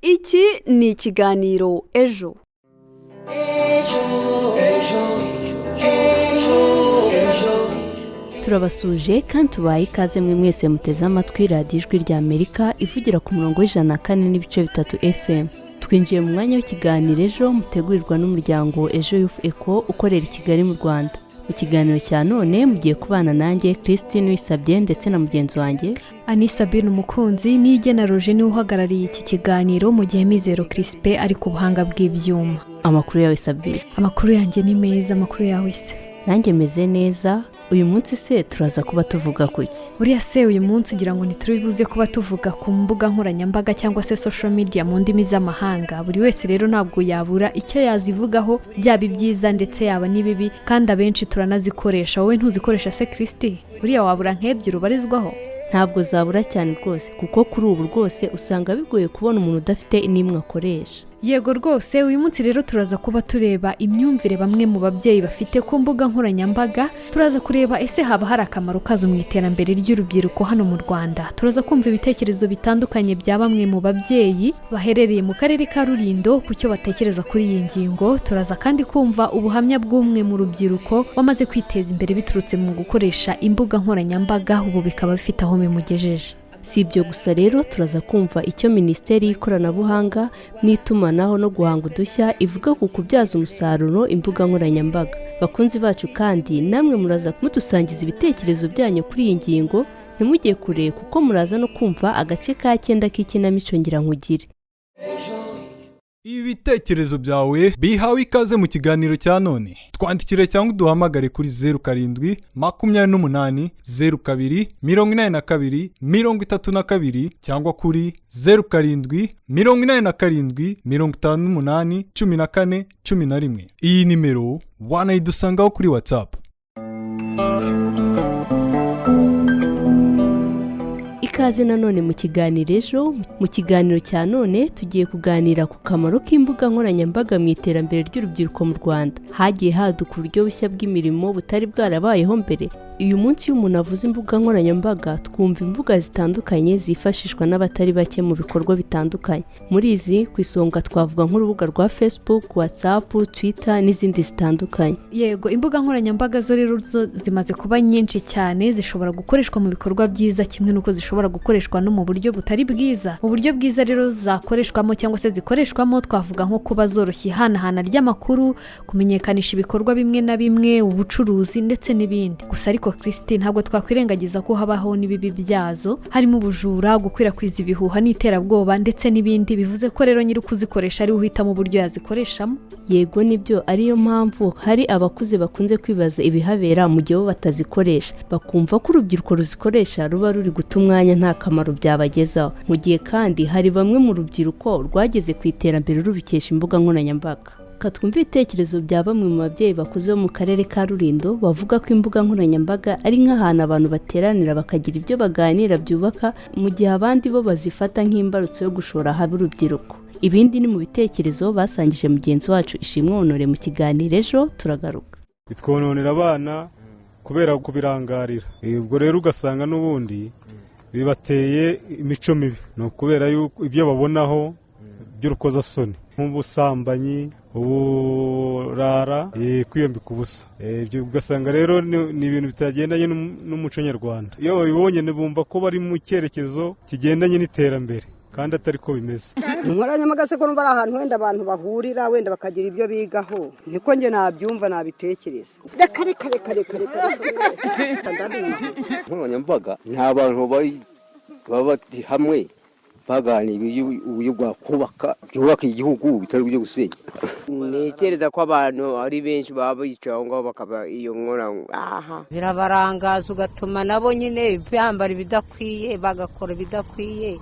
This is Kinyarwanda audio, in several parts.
Iki ni ikiganiro ejo. Turabasuje kandi tubaye ikaze mwe mwese muteze amatwi radiyo ijwi rya Amerika ivugira ku murongo w'104.3 FM. Twinjiye mu mwanya w'ikiganiro ejo mutegurirwa n'umuryango Ejo Youth Eco ukorera i Kigali mu Rwanda. Mu kiganiro cya none mugiye kubana nanjye Christine Wisabye ndetse na mugenzi wanjye Anissa Bin Umukunzi n'Igena Roger ni uhagarariye iki kiganiro mu gihe Mizero Crispe ari ku buhanga bw'ibyuma. Amakuru yawe Sabine? Amakuru yanjye ni meza, amakuru yawe se? Nanjye meze neza. Uyu munsi se turaza kuba tuvuga kuki? Buriya se uyu munsi ugira ngo ntituribuze kuba tuvuga ku mbuga nkoranyambaga cyangwa se social media mu ndimi z'amahanga. Buri wese rero ntabwo yabura icyo yazivugaho, byaba ibyiza ndetse yaba n'ibibi, kandi abenshi turanazikoresha. Wowe ntuzikoresha se Kristi? Buriya wabura nk'ebyiri ubarizwaho? Ntabwo zabura cyane rwose, kuko kuri ubu rwose usanga bigoye kubona umuntu udafite n'imwe akoresha. Yego rwose, uyu munsi rero turaza kuba tureba imyumvire bamwe mu babyeyi bafite ku mbuga nkoranyambaga. Turaza kureba ese haba hari akamaro kazo mu iterambere ry'urubyiruko hano mu Rwanda. Turaza kumva ibitekerezo bitandukanye bya bamwe mu babyeyi baherereye mu karere ka Rulindo ku cyo batekereza kuri iyi ngingo. Turaza kandi kumva ubuhamya bw'umwe mu rubyiruko wamaze kwiteza imbere biturutse mu gukoresha imbuga nkoranyambaga, ubu bikaba bifite aho bimugejeje. Si ibyo gusa rero, turaza kumva icyo Minisiteri y'Ikoranabuhanga n'itumanaho no guhanga udushya ivuga ku kubyaza umusaruro imbuga nkoranyambaga. Bakunzi bacu kandi namwe muraza kumudusangiza ibitekerezo byanyu kuri iyi ngingo. Ntimujye kure kuko muraza no kumva agace ka 9 k'ikinamico Ngirankugire. Ibitekerezo byawe bihawe ikaze mu kiganiro cya none. Twandikire cyangwa duhamagare kuri 07 28 02 82 32 cyangwa kuri 07 87 58 14 11. Iyi nimero wanayidusangaho kuri WhatsApp. Ikaze nanone mu kiganiro ejo. Mu kiganiro cya none tugiye kuganira ku kamaro k'imbuga nkoranyambaga mu iterambere ry'urubyiruko mu Rwanda. Hagiye haduka uburyo bushya bw'imirimo butari bwarabayeho mbere. Uyu munsi iyo umuntu avuze imbuga nkoranyambaga twumva imbuga zitandukanye zifashishwa n'abatari bake mu bikorwa bitandukanye. Muri izi ku isonga twavuga nk'urubuga rwa Facebook, WhatsApp, Twitter n'izindi zitandukanye. Yego, imbuga nkoranyambaga zo rero zimaze kuba nyinshi cyane, zishobora gukoreshwa mu bikorwa byiza kimwe n'uko zishobora gukoreshwa no mu buryo butari bwiza. Mu buryo bwiza rero zakoreshwamo cyangwa se zikoreshwamo twavuga nko kuba zoroshye ihanahana ry'amakuru, kumenyekanisha ibikorwa bimwe na bimwe, ubucuruzi ndetse n'ibindi. Gusa ariko Kristi, ntabwo twakwirengagiza ko habaho n'ibibi byazo, harimo ubujura, gukwirakwiza ibihuha n'iterabwoba ndetse n'ibindi. Bivuze ko rero nyiri kuzikoresha ari uhitamo uburyo yazikoreshamo. Yego nibyo, ariyo mpamvu hari abakuze bakunze kwibaza ibihabera mu gihe bo batazikoresha, bakumva ko urubyiruko ruzikoresha ruba ruri guta umwanya nta kamaro byabagezaho. Mu gihe kandi hari bamwe mu rubyiruko rwageze ku iterambere rubikesha imbuga nkoranyambaga. Katwumva ibitekerezo bya bamwe mu babyeyi bakuze bo mu karere ka Rulindo bavuga ko imbuga nkoranyambaga ari nk'ahantu abantu bateranira bakagira ibyo baganira byubaka, mu gihe abandi bo bazifata nk'imbarutso yo gushora habe urubyiruko. Ibindi ni mu bitekerezo basangije mugenzi wacu Ishimwe Honore mu kiganiro ejo. Turagaruka. Bitwononera abana kubera kubirangarira. Ubwo rero ugasanga n'ubundi bibateye imico mibi. No kubera yuko ibyo babonaho by'urukozasoni nk'ubusambanyi, uburara, kwiyambika ubusa. Ibyo ugasanga rero ni ibintu bitagendanye n'umuco nyarwanda. Iyo babibonye bumva ko bari mu cyerekezo kigendanye n'iterambere kandi atari ko bimeze. Inkoranyambaga se ko numva ari ahantu wenda abantu bahurira wenda bakagira ibyo bigaho, niko nge nabyumva nabitekereza. Reka inkoranyambaga nta bantu baba hamwe baganira uburyo bwa byubaka igihugu bitari byo gusenya. Ntekereza ko abantu ari benshi baba bicaye aho ngaho bakaba iyo nkora birabarangaza, ugatuma nabo nyine bambara ibidakwiye, bagakora ibidakwiye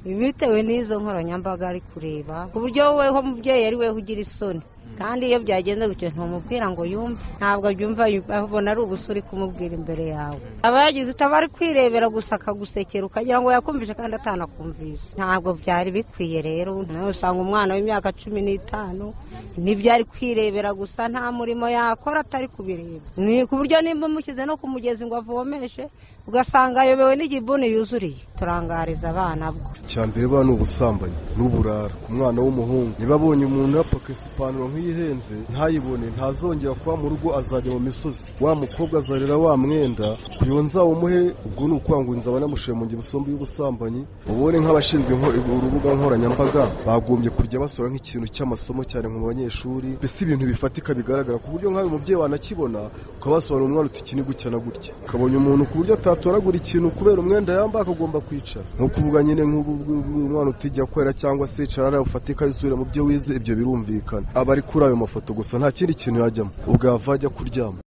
bitewe n'izo nkoranyambaga ari kureba, ku buryo wowe ho mubyeyi ari we ugira isoni. Kandi iyo byagenze gutyo ntumubwira ngo yumve, ntabwo abyumva, abona ari ubusuri kumubwira imbere yawe. Abagize utabari kwirebera gusa akagusekera ukagira ngo yakumvishe kandi atanakumvise. Ntabwo byari bikwiye rero. Nawe usanga umwana w'imyaka 15 nibyo ari kwirebera gusa nta murimo yakora atari kubireba ni ku buryo nimba umushyize no ku mugezi ngo avomeshe ugasanga ayobewe n'igibuni yuzuriye turangariza abana bwo cyambere ba n'ubusambanyi n'uburara ku mwana w'umuhungu niba abonye umuntu yapakase ipantaro nk'iyihenze ntayibone ntazongera kuba mu rugo azajya mu misozi wa mukobwa azarera wa mwenda kuyonza umuhe ubwo ni ukwangunza abanamushoye mu ngibusombe y'ubusambanyi ubone nk'abashinzwe urubuga nkoranyambaga bagombye kujya basora nk'ikintu cy'amasomo cyane mu banyeshuri mbese ibintu bifatika bigaragara ku buryo nk'ayo umubyeyi wanakibona ukabasobanura umwana uti iki ni gutya na gutya ukabonye umuntu ku buryo atatoragura ikintu kubera umwenda yambaye akagomba kwicara ni ukuvuga nyine nk'umwana utijya akorera cyangwa se icara ufatika yisubira mu byo wize ibyo birumvikana aba ari kuri ayo mafoto gusa nta kindi kintu yajyamo ubwo yava ajya kuryama.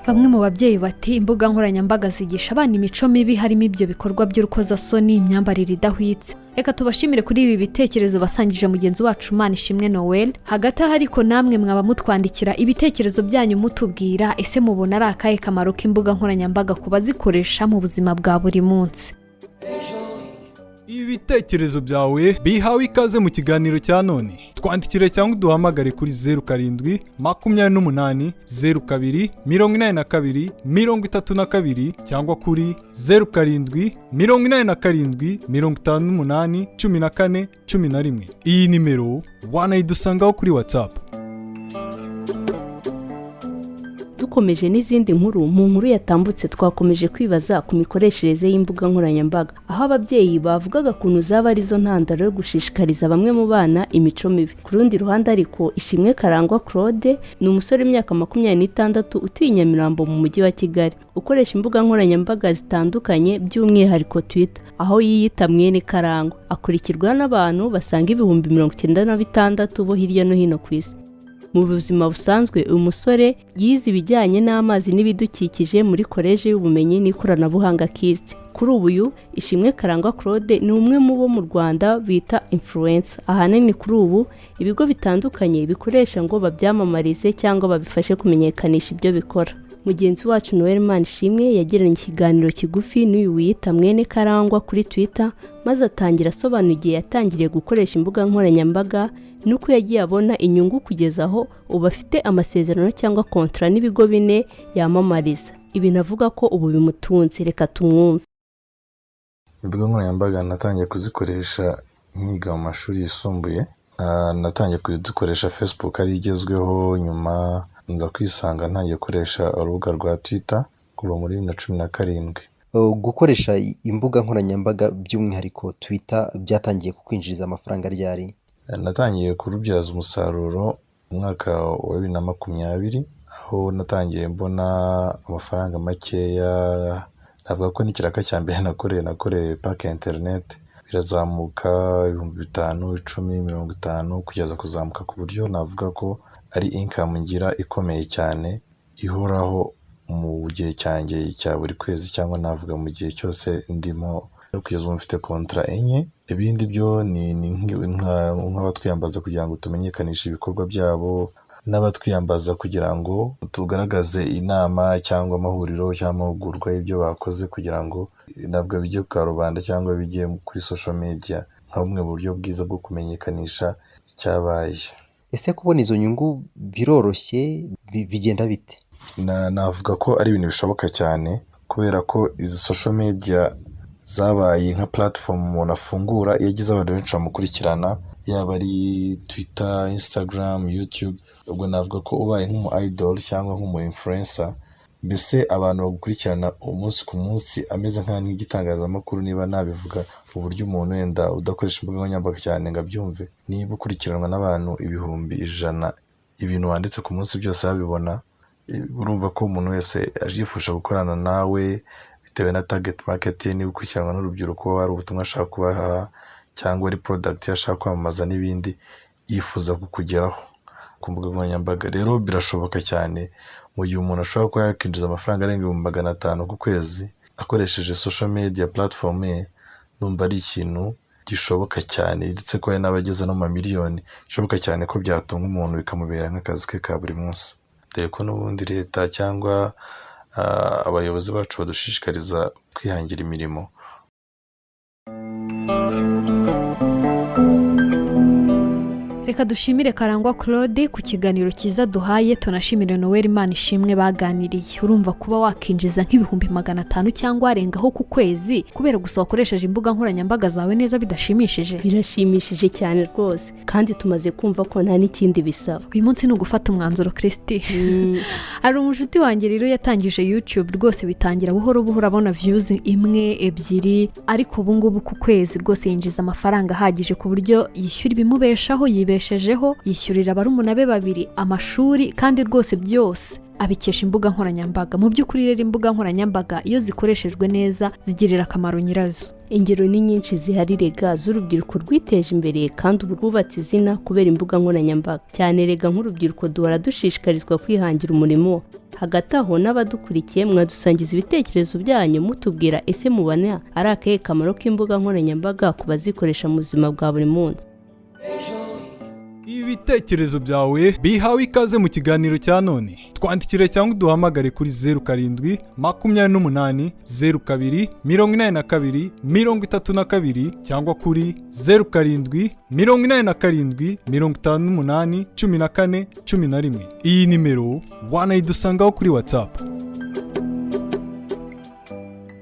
Bamwe mu babyeyi bati imbuga nkoranyambaga zigisha abana imico mibi harimo ibyo bikorwa by'urukozasoni imyambarire idahwitse. Reka tubashimire kuri ibi bitekerezo basangije mugenzi wacu Manishimwe Noel. Hagati aho ariko namwe mwaba mutwandikira ibitekerezo byanyu mutubwira ese mubona ari akahe kamaro k'imbuga nkoranyambaga ku bazikoresha mu buzima bwa buri munsi. Ibitekerezo byawe bihawe ikaze mu kiganiro cya none. Twandikire cyangwa uduhamagare kuri 07 28 02 82 32 cyangwa kuri 07 87 58 14 11. Iyi nimero wanayidusangaho kuri WhatsApp. Dukomeje n'izindi nkuru mu nkuru yatambutse twakomeje kwibaza ku mikoreshereze y'imbuga nkoranyambaga aho ababyeyi bavugaga kuntu zaba arizo ntandaro yo gushishikariza bamwe mu bana imico mibi. Ku rundi ruhande ariko Ishimwe Karangwa Claude ni umusore w'imyaka 26 utuye Nyamirambo mu mujyi wa Kigali ukoresha imbuga nkoranyambaga zitandukanye by'umwihariko Twitter aho yiyita mwene Karangwa akurikirwa n'abantu basanga 96,000 bo hirya no hino ku isi. Mu buzima busanzwe uyu musore yize ibijyanye n'amazi n'ibidukikije muri koleje y'ubumenyi n'ikoranabuhanga KIST. Kuri ubu Ishimwe Karangwa Claude ni umwe mu bo mu Rwanda bita influencer. Ahanini kuri ubu ibigo bitandukanye bikoresha ngo babyamamarize cyangwa babifashe kumenyekanisha ibyo bikora. Mugenzi wacu Noel Manishimwe yagiranye ikiganiro kigufi n'uyu wiyita mwene Karangwa kuri Twitter maze atangira asobanura igihe yatangiriye gukoresha imbuga nkoranyambaga nuko yagiye abona inyungu kugeza aho ubu afite amasezerano cyangwa kontra n'ibigo bine yamamariza. Ibi navuga ko ubu bimutunze. Reka tumwumve. Imbuga nkoranyambaga natangiye kuzikoresha nkiga mu mashuri yisumbuye. Natangiye kuzikoresha Facebook ari igezweho, nyuma nza kwisanga ntangiye gukoresha urubuga rwa Twitter kuva muri 2017. Gukoresha imbuga nkoranyambaga by'umwihariko Twitter byatangiye kukwinjiriza amafaranga ryari? Natangiye kurubyaza umusaruro mu mwaka wa 2020 aho natangiye mbona amafaranga makeya. Navuga ko n'ikiraka cya mbere nakoreye pack internet birazamuka 5,000, 10, 50 kugeza kuzamuka ku buryo navuga ko ari income ngira ikomeye cyane ihoraho mu gihe cyanjye cya buri kwezi cyangwa navuga mu gihe cyose ndimo kugeza ubu mfite kontra enye. Ibindi byo ni nk'abatwiyambaza kugira ngo tumenyekanishe ibikorwa byabo n'abatwiyambaza kugira ngo tugaragaze inama cyangwa amahuriro cyangwa amahugurwa y'ibyo bakoze kugira ngo nabwo bijye ku karubanda cyangwa bijye kuri social media nka bumwe mu buryo bwiza bwo kumenyekanisha icyabaye. Ese kubona izo nyungu biroroshye bigenda bite? Navuga ko ari ibintu bishoboka cyane kubera ko izi social media zabaye nka platform umuntu afungura iyo agize abantu benshi bamukurikirana, yaba ari Twitter, Instagram, YouTube. Ubwo navuga ko ubaye nk'umu idol cyangwa nk'umu influencer, mbese abantu bagukurikirana umunsi ku munsi ameze nk'igitangazamakuru. Niba nabivuga uburyo umuntu wenda udakoresha imbuga nkoranyambaga cyane ngo abyumve, niba ukurikiranwa n'abantu 100,000 ibintu wanditse ku munsi byose babibona, urumva ko umuntu wese ajifusha gukorana nawe bitewe na target market ye. Niba ukurikiranwa n'urubyiruko ari ubutumwa ashaka kubaha cyangwa ari product yashaka kwamamaza n'ibindi yifuza kukugeraho ku mbuga nkoranyambaga, rero birashoboka cyane mu gihe umuntu ashobora kuba yakinjiza amafaranga arenga 500 ku kwezi akoresheje social media platform ye. Numva ari ikintu gishoboka cyane ndetse ko hari n'abageza no mu miliyoni. Bishoboka cyane ko byatunga umuntu bikamubera nk'akazi ke ka buri munsi, dore ko n'ubundi leta cyangwa abayobozi bacu badushishikariza kwihangira imirimo. reka dushimire Karangwa Claude ku kiganiro cyiza duhaye, tunashimire Noel Manishimwe baganiriye. Urumva kuba wakinjiza nk'ibihumbi 500 cyangwa arengaho ku kwezi kubera gusa wakoresheje imbuga nkoranyambaga zawe neza bidashimishije? Birashimishije cyane rwose, kandi tumaze kumva ko nta n'ikindi bisaba. Uyu munsi ni ugufata umwanzuro Kristi. Hari umushuti wanjye rero yatangije YouTube rwose, bitangira buhoro buhoro abona views 1-2, ariko ubu ngubu ku kwezi rwose yinjiza amafaranga ahagije ku buryo yishyura ibimubeshaho, yibeshejeho, yishyurira barumuna be 2 amashuri, kandi rwose byose abikesha imbuga nkoranyambaga. Mu by'ukuri rero imbuga nkoranyambaga iyo zikoreshejwe neza zigirira akamaro nyirazo. Ingero ni nyinshi zihari rega z'urubyiruko rwiteje imbere kandi ubu rwubatse izina kubera imbuga nkoranyambaga. Cyane rega nk'urubyiruko duhora dushishikarizwa kwihangira umurimo. Hagati aho n'abadukurikiye mwadusangiza ibitekerezo byanyu mutubwira ese mubona ari akahe kamaro k'imbuga nkoranyambaga ku bazikoresha mu buzima bwa buri munsi. Ibitekerezo byawe bihawe ikaze mu kiganiro cya none. Twandikire cyangwa duhamagare kuri 07 28 02 82 32 cyangwa kuri 07 87 58 14 11. Iyi nimero wanayidusangaho kuri WhatsApp.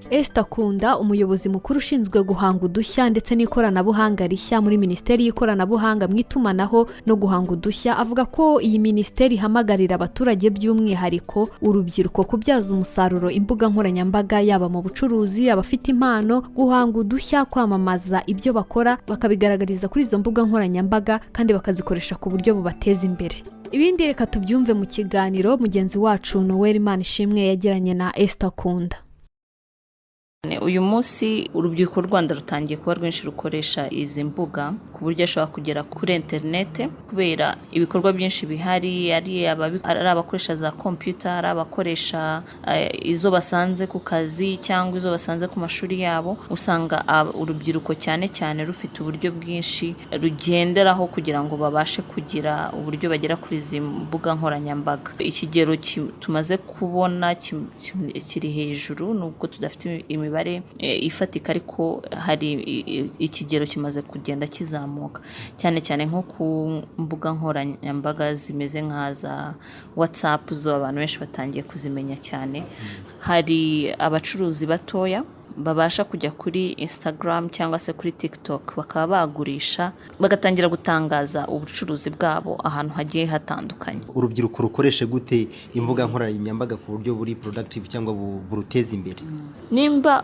Esther Kunda, umuyobozi mukuru ushinzwe guhanga udushya ndetse n'ikoranabuhanga rishya muri Minisiteri y'Ikoranabuhanga mu itumanaho no guhanga udushya, avuga ko iyi minisiteri ihamagarira abaturage by'umwihariko urubyiruko kubyaza umusaruro imbuga nkoranyambaga, yaba mu bucuruzi, abafite impano, guhanga udushya, kwamamaza ibyo bakora bakabigaragariza kuri izo mbuga nkoranyambaga kandi bakazikoresha ku buryo bubateza imbere. Ibindi reka tubyumve mu kiganiro mugenzi wacu Noel Manishimwe yagiranye na Esther Kunda. Uyu munsi urubyiruko Rwanda rutangiye kuba rwinshi rukoresha izi mbuga ku buryo ashobora kugera kuri internet kubera ibikorwa byinshi bihari, ari abakoresha za computer, ari abakoresha izo basanze ku kazi cyangwa izo basanze ku mashuri yabo. Usanga urubyiruko cyane cyane rufite uburyo bwinshi rugenderaho kugira ngo babashe kugira uburyo bagera kuri izi mbuga nkoranyambaga. Ikigero tumaze kubona kiri hejuru nubwo tudafite imibare ifatika, ariko hari ikigero kimaze kugenda kizamuka cyane cyane nko ku mbuga nkoranyambaga zimeze nka za WhatsApp, zo abantu benshi batangiye kuzimenya cyane. Hari abacuruzi batoya babasha kujya kuri Instagram cyangwa se kuri TikTok bakaba bagurisha, bagatangira gutangaza ubucuruzi bwabo ahantu hagiye hatandukanye. Urubyiruko rukoreshe gute imbuga nkoranyambaga ku buryo buri productive cyangwa buruteza imbere? Nimba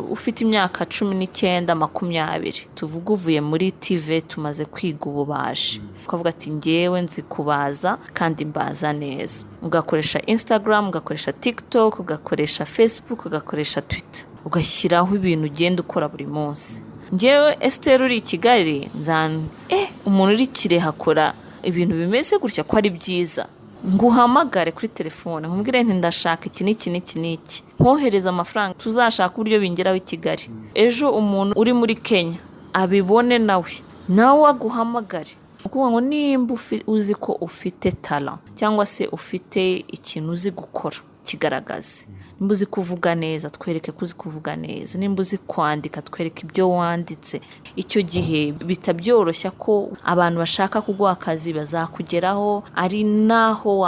ufite imyaka 19-20, tuvuga uvuye muri TV tumaze kwiga ububaji, ukavuga ati ngewe nzi kubaza kandi mbaza neza, ugakoresha Instagram, ugakoresha TikTok, ugakoresha Facebook, ugakoresha Twitter, ugashyiraho ibintu ugenda ukora buri munsi. Ngewe Esther uri i Kigali umuntu uri Kirehe akora ibintu bimeze gutya ko ari byiza, nguhamagare kuri telefone nkubwire nti ndashaka iki n'iki, nkohereza amafaranga, tuzashaka uburyo bingeraho i Kigali. Ejo umuntu uri muri Kenya abibone nawe aguhamagare, ukuvuga ngo nimba uzi ko ufite talent cyangwa se ufite ikintu uzi gukora kigaragaze. Nimba uzi kuvuga neza, twereke ko uzi kuvuga neza. Nimba uzi kwandika, twereke ibyo wanditse. Icyo gihe bitabyoroshya ko abantu bashaka kuguha akazi bazakugeraho, ari naho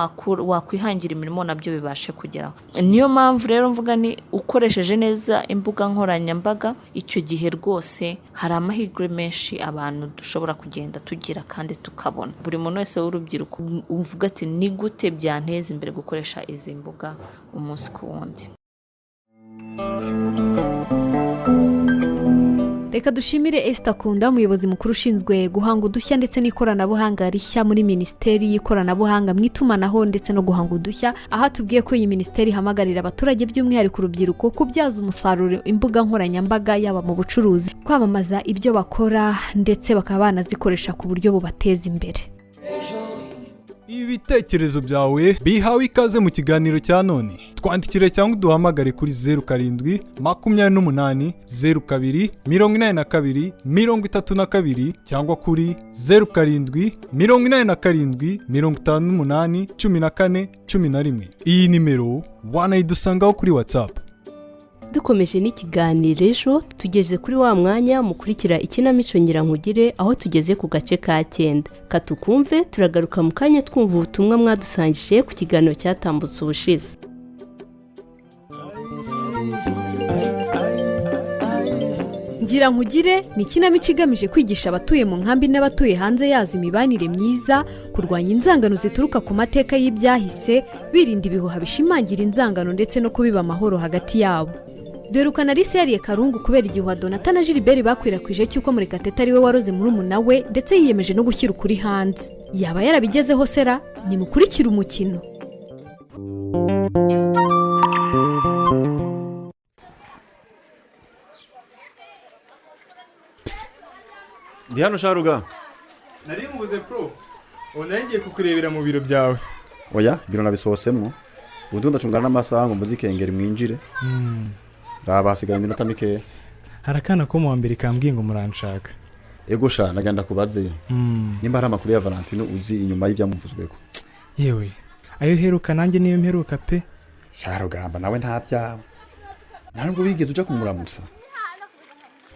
wakwihangira imirimo nabyo bibashe kugeraho. Niyo mpamvu rero mvuga ni ukoresheje neza imbuga nkoranyambaga, icyo gihe rwose hari amahirwe menshi abantu dushobora kugenda tugira kandi tukabona. Buri muntu wese w'urubyiruko uvuga ati ni gute byanteza imbere gukoresha izi mbuga umunsi ku wundi. Reka dushimire Esther Kunda, umuyobozi mukuru ushinzwe guhanga udushya ndetse n'ikoranabuhanga rishya muri Minisiteri y'Ikoranabuhanga mu itumanaho ndetse no guhanga udushya. Aha tubwiye ko iyi minisiteri ihamagarira abaturage by'umwihariko urubyiruko kubyaza umusaruro imbuga nkoranyambaga, yaba mu bucuruzi, kwamamaza ibyo bakora ndetse bakaba banazikoresha ku buryo bubateza imbere. Ibitekerezo byawe bihawe ikaze mu kiganiro cya none. Twandikire cyangwa duhamagare kuri 07 28 02 82 32 cyangwa kuri 07 87 58 14 11. Iyi nimero wanayidusangaho kuri WhatsApp. dukomeje n'ikiganiro ejo tugeze kuri wa mwanya mukurikira ikinamico Nyirankugire aho tugeze ku gace ka 9 katukumve turagaruka mu kanya twumva ubutumwa mwadusangije ku kiganiro cyatambutse ubushize. Nyirankugire ni ikinamico igamije kwigisha abatuye mu nkambi n'abatuye hanze yazo imibanire myiza, kurwanya inzangano zituruka ku mateka y'ibyahise, birinda ibihuha bishimangira inzangano ndetse no kubiba amahoro hagati yabo. Duherukana Alice yariye Karungu kubera igihuha Donata na Gilbert bakwirakwije cy'uko Murekatete ari we waroze murumuna we ndetse yiyemeje no gushyira ukuri hanze. Yaba yarabigezeho sera? Nimukurikire umukino. Ndi hano Sharuga. Nari mubuze pro. Ona ngiye kukurebera mu biro byawe. Oya, biro nabisohotsemo. Ubundi ndacungana n'amasaha ngo muzikengera mwinjire. Rabasigaye iminota mike. Harakana ko mu wa mbere kambwiye ngo muranshaka. Ego sha nagenda kubaze. Nimba hari amakuru ya Valentino uzi inyuma y'ibyamuvuzweko. Yewe, ayo heruka nanjye niyo mperuka pe. Sharugamba nawe nta byawe. Ntabwo bigeze uja kumuramutsa.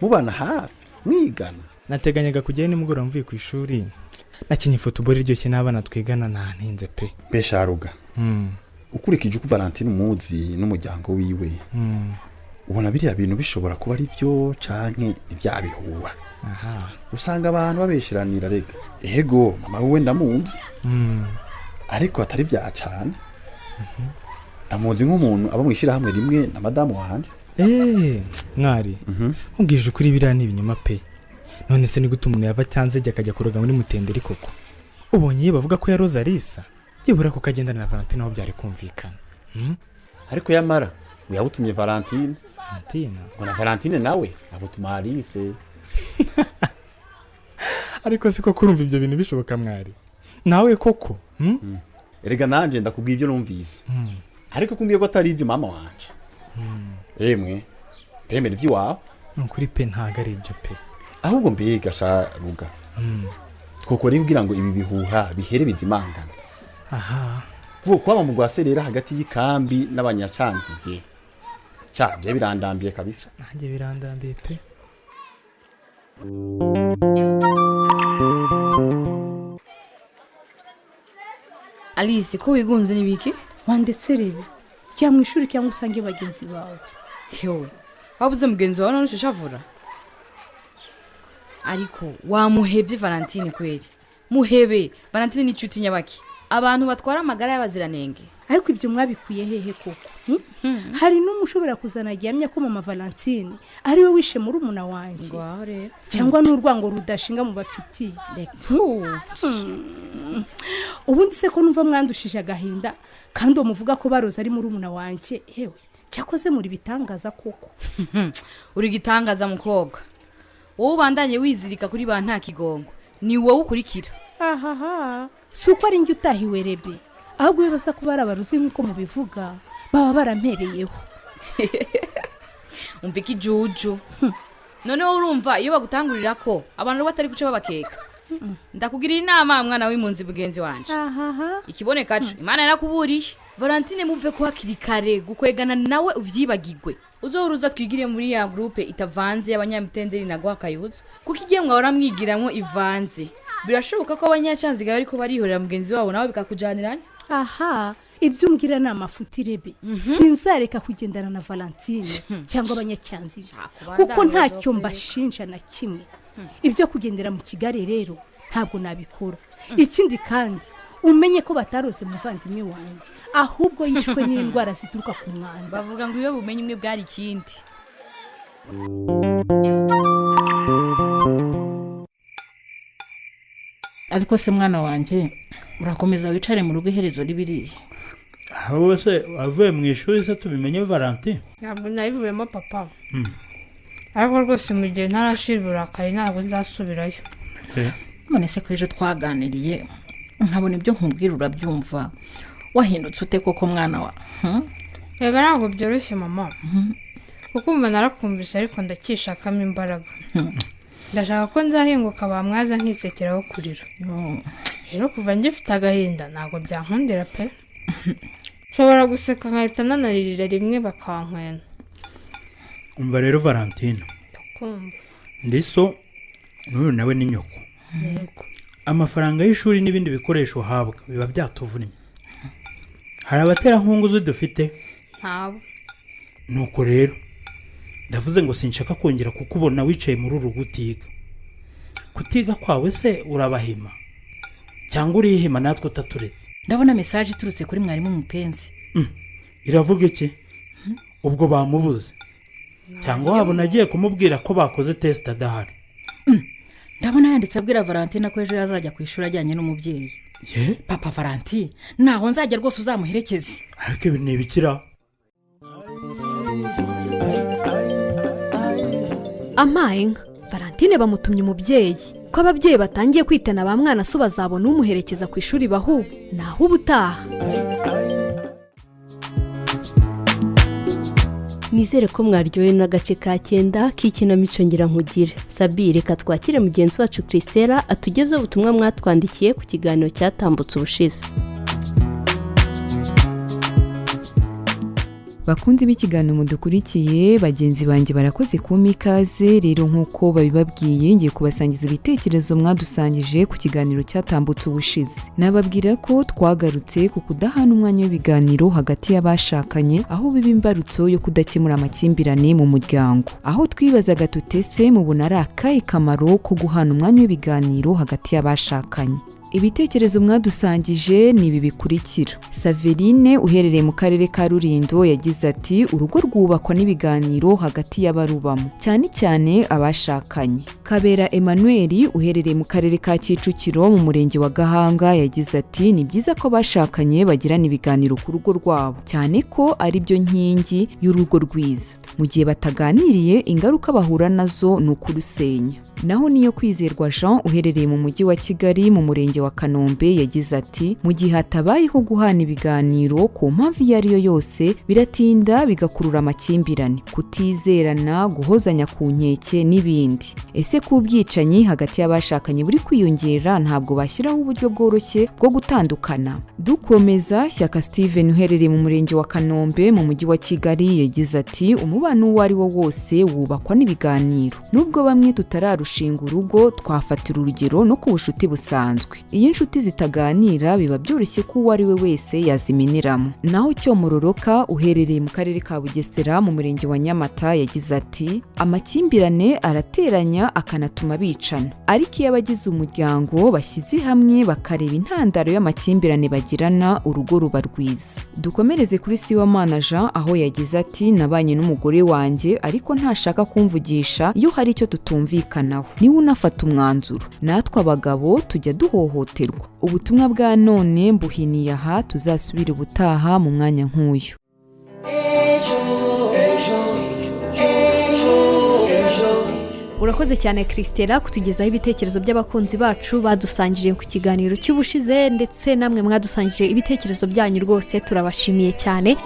Mubana hafi, mwigana. Nateganyaga kujyayo nimugoroba mvuye ku ishuri. Nakinye football iryoshye n'abana twigana ntinze pe. Be Sharuga. Ukurikije uko Valentino umuzi n'umuryango wiwe. Ubona biriya bintu bishobora kuba ari byo canke ibyabihuwa. Aha. Usanga abantu babeshiranira rega. Ego mama wewe ndamuzi. Ariko atari byacana. Ndamuzi nk'umuntu aba mwishira hamwe rimwe na madamu wanje. Mwari. Ubwije ukuri biriya ni ibinyoma pe. None se ni gute umuntu yava cyanze akajya kuroga muri Mutenderi koko? Ubonye bavuga ko yaroza Alisa. Byibura ko kagendana na Valentine aho byari kumvikana. Ariko yamara uyabutumye Valentine. Ngo na Valentine nawe abutuma Alice. Ariko siko kurumva ibyo bintu bishoboka mwari. Nawe koko? Erega nanje ndakubwiye ibyo numvise. Ariko kumbiye ko atari ibyo mama wanje. Emwe temera ibyo wawe. Nkuri pe ntaga ari ibyo pe. Ahubwo mbega Sharuga. Twokore kugira ngo ibi bihuha bihere bizimangana. Aha. Vuko kwaba mu gwaserera hagati y'ikambi n'abanyacanzige. Cyabye birandambiye kabisa. Nanjye birandambiye pe. Alice ko wigunze nibiki? Wandetse rero. Kya mu ishuri cyangwa usange bagenzi bawe. Yowe. Wabuze mugenzi wawe n'ushashavura. Ariko wamuhebye Valentine kweli. Muhebe, Valentine ni inshuti nyabaki. Abantu batwara amagara y'abaziranenge. Ariko ibyo mwabikuye hehe koko? Hari n'umushobora kuzana gihamya ko mama Valentine ari we wishe muri umuna wanjye. Cyangwa n'urwango rudashinga mu bafitiye. Ubundi se ko numva mwandushije agahinda kandi umuvuga ko baroza ari muri umuna wanjye. Hewe, cyakoze muri bitangaza koko. Uri gitangaza mukobwa. Wowe ubandanye wizirika kuri ba nta kigongo. Ni wowe ukurikira. Ahaha. Suko ari njye utahiwe rebe. Ahubwo bibaza ko barabaruzi nkuko mubivuga baba barampereyeho. Umvika ijuju. Noneho urumva iyo bagutangurira ko abantu batari guce babakeka. Ndakugirira inama mwana w'impunzi bugenzi wanje. Ahaha. Ikiboneka cyo Imana yarakuburiye. Valentine mumve ko hakiri kare gukwegana nawe uvyibagirwe. Uzoruza twigire muri ya groupe itavanze y'abanyamutenderi na gwakayuza. Kuko igiye mwahora mwigiramwo ivanze. Birashoboka ko abanyacanziga bariko barihorera mugenzi wabo nawe bikakujaniranya. Aha, ibyo umbwira ni amafuti rebe. Sinzareka kugendana na Valentine cyangwa abanyacanziga. Kuko ntacyo mbashinja na kimwe. Ibyo kugendera mu Kigali rero ntabwo nabikora. Ikindi kandi umenye ko batarose muvandimwe wanjye ahubwo yishwe n'indwara zituruka ku mwanda. Bavuga ngo iyo bumenye imwe bwari ikindi. Ariko se mwana wanjye urakomeza wicare mu rugo iherezo ribiriye. Wowe se wavuye mu ishuri se tubimenye Valentine? Ntabwo nayivuyemo papa. Ariko rwose mu gihe ntarashira uburakari ntabwo nzasubirayo. None se ko ejo twaganiriye nkabona ibyo nkubwira urabyumva wahindutse ute koko mwana wa? Yego ntabwo byoroshye mama. Kuko umva narakumvise ariko ndakishakamo imbaraga. Ndashaka ko nzahinguka bamwaza nkisekeraho kurira. Rero kuva ngifite agahinda ntabwo byankundira pe. Nshobora guseka nkahita nanarira rimwe bakankwena. umva rero Valentine kumva ndiso n'uyu nawe ni nyoko yego amafaranga y'ishuri n'ibindi bikoresho uhabwa biba byatuvunnye hari abaterankungu dufite ntabo nuko rero ndavuze ngo sinshaka kongera kukubona wicaye muri uru kutiga kwawe se urabahima cyangwa urihima natwe utaturetse. ndabona message iturutse kuri mwarimu mupenzi. iravuga iki? ubwo bamubuze cyangwa wabona agiye kumubwira ko bakoze test adahari? ndabona yanditse abwira Valentine ko ejo yazajya ku ishuri ajyanye n'umubyeyi. Papa Valentine naho nzajya rwose uzamuherekeze. ariko ibi ni ibikira. Amayenga Valentine bamutumye umubyeyi ko ababyeyi batangiye kwitana ba mwana so bazabona umuherekeza ku ishuri bahu naho ubutaha. nizere ko mwaryohewe n'agace ka 9 k'ikinamico ngira nkugire. Sabi reka twakire mugenzi wacu Christella atugeze ubutumwa mwatwandikiye ku kiganiro cyatambutse ubushize. bakunzi b'ikiganiro mudukurikiye bagenzi banjye barakoze kuma ikaze rero nk'uko babibabwiye ngiye kubasangiza ibitekerezo mwadusangije ku kiganiro cyatambutse ubushize. Nababwira ko twagarutse ku kudahana umwanya w'ibiganiro hagati y'abashakanye aho biba imbarutso yo kudakemura amakimbirane mu muryango. Aho twibazaga tutese mubona ari akahe kamaro ko guhana umwanya w'ibiganiro hagati y'abashakanye. Ibitekerezo mwadusangije ni ibi bikurikira. Saverine uherereye mu karere ka Rulindo yagize ati urugo rwubakwa n'ibiganiro hagati y'abarubamo cyane cyane abashakanye. Kabera Emmanuel uherereye mu karere ka Kicukiro mu murenge wa Gahanga yagize ati ni byiza ko abashakanye bagirana ibiganiro ku rugo rwabo cyane ko ari byo nkingi y'urugo rwiza. Mu gihe bataganiriye ingaruka bahura nazo ni ukurusenya. Naho niyo kwizerwa Jean uherereye mu mujyi wa Kigali mu murenge wa Kanombe yagize ati mu gihe hatabayeho guhana ibiganiro ku mpamvu iyo ari yo yose biratinda bigakurura amakimbirane, kutizerana, guhozanya ku nkeke n'ibindi. Ese ku bwicanyi hagati y'abashakanye buri kwiyongera ntabwo bashyiraho uburyo bworoshye bwo gutandukana? Dukomeza Shyaka Steven uherereye mu murenge wa Kanombe mu mujyi wa Kigali yagize ati umubano uwo ari wo wose wubakwa n'ibiganiro. Nubwo bamwe tutararushinga urugo twafatira urugero no ku bucuti busanzwe. Iyo inshuti zitaganira biba byoroshye ko uwo ari we wese yaziminiramo. Naho Cyomororoka uherereye mu karere ka Bugesera mu murenge wa Nyamata yagize ati amakimbirane arateranya akanatuma bicana, ariko iyo abagize umuryango bashyize hamwe bakareba intandaro y'amakimbirane bagirana urugo ruba rwiza. Dukomereze kuri Siwamana Jean aho yagize ati nabanye n'umugore wanjye ariko ntashaka kumvugisha iyo hari icyo tutumvikanaho, niwe unafata umwanzuro. Natwe abagabo tujya duhohoterwa. Ubutumwa bwa none mbuhiniye aha, tuzasubira ubutaha mu mwanya nk'uyu. Urakoze cyane Christella kutugezaho ibitekerezo by'abakunzi bacu badusangije ku kiganiro cy'ubushize, ndetse namwe mwadusangije ibitekerezo byanyu rwose turabashimiye cyane.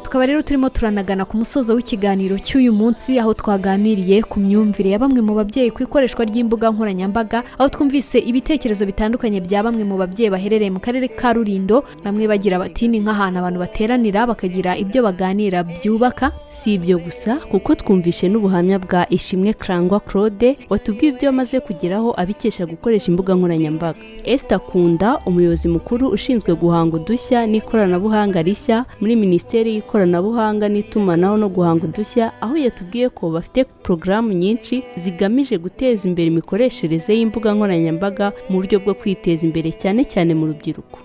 Tukaba rero turimo turanagana ku musozo w'ikiganiro cy'uyu munsi aho twaganiriye ku myumvire ya bamwe mu babyeyi ku ikoreshwa ry'imbuga nkoranyambaga, aho twumvise ibitekerezo bitandukanye bya bamwe mu babyeyi baherereye mu karere ka Rulindo. Bamwe bagira bati ni nk'ahantu abantu bateranira bakagira ibyo baganira byubaka. Si ibyo gusa kuko twumvishe n'ubuhamya bwa Ishimwe Krangwa Claude watubwiye ibyo amaze kugeraho abikesha gukoresha imbuga nkoranyambaga. Esther Kunda umuyobozi mukuru ushinzwe guhanga udushya n'ikoranabuhanga rishya muri Minisiteri y'ikoranabuhanga n'itumanaho no guhanga udushya, aho yatubwiye ko bafite porogaramu nyinshi zigamije guteza imbere imikoreshereze y'imbuga nkoranyambaga mu buryo bwo kwiteza imbere cyane cyane mu rubyiruko.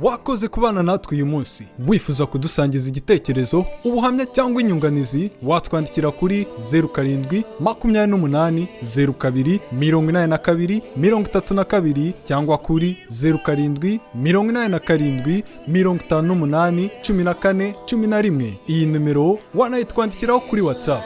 Wakoze kubana natwe uyu munsi. Wifuza kudusangiza igitekerezo, ubuhamya cyangwa inyunganizi, watwandikira kuri 0728028232 cyangwa kuri 0787581411. Iyi numero wanayitwandikiraho kuri WhatsApp.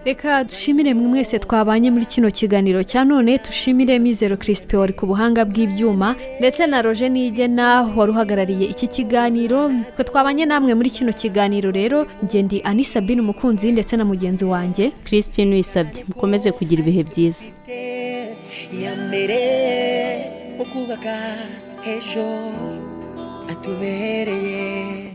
Reka dushimire mwe mwese twabanye muri kino kiganiro cya none. Tushimire Mizero Crispin wari ku buhanga bw'ibyuma, ndetse na Roger Nigena wari uhagarariye iki kiganiro. Twe twabanye namwe muri kino kiganiro rero njye ndi Ani Sabine umukunzi ndetse na mugenzi wanjye Christine Wisabye. Mukomeze kugira ibihe byiza. Ya mbere ukubaka ejo atubereye